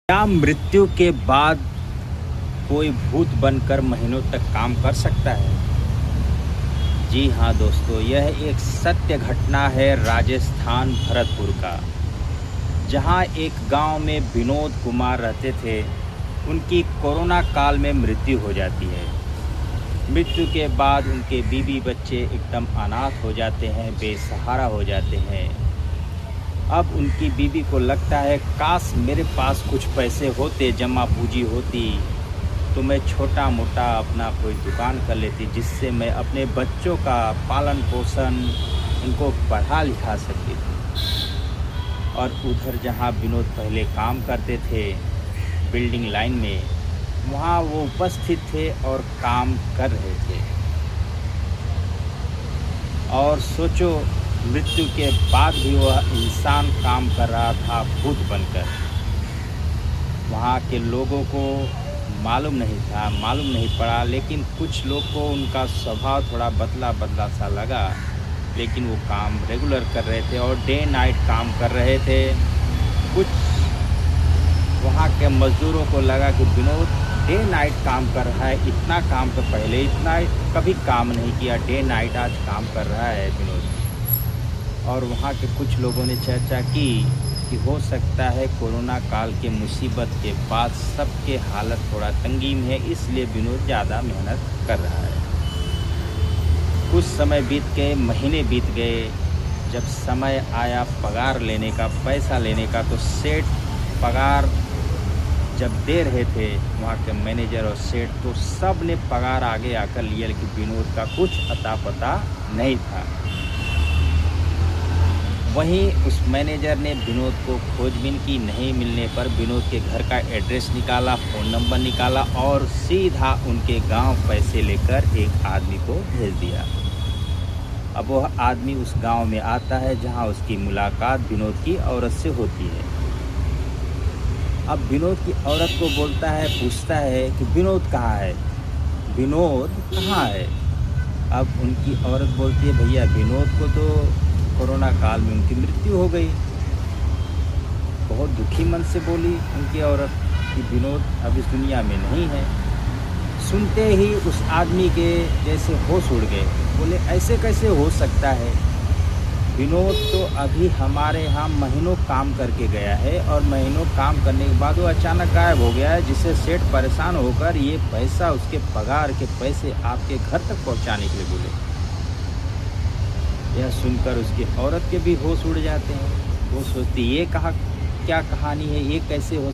क्या मृत्यु के बाद कोई भूत बनकर महीनों तक काम कर सकता है? जी हाँ दोस्तों, यह एक सत्य घटना है राजस्थान भरतपुर का, जहाँ एक गांव में विनोद कुमार रहते थे। उनकी कोरोना काल में मृत्यु हो जाती है। मृत्यु के बाद उनके बीवी बच्चे एकदम अनाथ हो जाते हैं, बेसहारा हो जाते हैं। अब उनकी बीवी को लगता है, काश मेरे पास कुछ पैसे होते, जमा पूंजी होती, तो मैं छोटा मोटा अपना कोई दुकान कर लेती, जिससे मैं अपने बच्चों का पालन पोषण, उनको पढ़ा लिखा सकती थी। और उधर जहाँ विनोद पहले काम करते थे बिल्डिंग लाइन में, वहाँ वो उपस्थित थे और काम कर रहे थे। और सोचो, मृत्यु के बाद भी वह इंसान काम कर रहा था भूत बनकर। वहाँ के लोगों को मालूम नहीं पड़ा, लेकिन कुछ लोग को उनका स्वभाव थोड़ा बदला बदला सा लगा। लेकिन वो काम रेगुलर कर रहे थे और डे नाइट काम कर रहे थे। कुछ वहाँ के मज़दूरों को लगा कि विनोद डे नाइट काम कर रहा है, इतना काम तो पहले इतना कभी काम नहीं किया, डे नाइट आज काम कर रहा है विनोद। और वहाँ के कुछ लोगों ने चर्चा की कि हो सकता है कोरोना काल के मुसीबत के बाद सबके हालत थोड़ा तंगी में है, इसलिए विनोद ज़्यादा मेहनत कर रहा है। कुछ समय बीत गए, महीने बीत गए। जब समय आया पगार लेने का, पैसा लेने का, तो सेठ पगार जब दे रहे थे, वहाँ के मैनेजर और सेठ, तो सब ने पगार आगे आकर लिया, लेकिन विनोद का कुछ अता पता नहीं था। वहीं उस मैनेजर ने विनोद को खोजबीन की, नहीं मिलने पर विनोद के घर का एड्रेस निकाला, फ़ोन नंबर निकाला और सीधा उनके गांव पैसे लेकर एक आदमी को भेज दिया। अब वह आदमी उस गांव में आता है जहां उसकी मुलाकात विनोद की औरत से होती है। अब विनोद की औरत को बोलता है, पूछता है कि विनोद कहाँ है, विनोद कहाँ है। अब उनकी औरत बोलती है, भैया विनोद को तो कोरोना काल में उनकी मृत्यु हो गई। बहुत दुखी मन से बोली उनकी औरत कि विनोद अब इस दुनिया में नहीं है। सुनते ही उस आदमी के जैसे होश उड़ गए। बोले, ऐसे कैसे हो सकता है? विनोद तो अभी हमारे यहाँ महीनों काम करके गया है और महीनों काम करने के बाद वो अचानक गायब हो गया है, जिससे सेठ परेशान होकर ये पैसा, उसके पगार के पैसे आपके घर तक पहुँचाने के लिए बोले। यह सुनकर उसकी औरत के भी होश उड़ जाते हैं। वो सोचती, ये क्या कहानी है, ये कैसे हो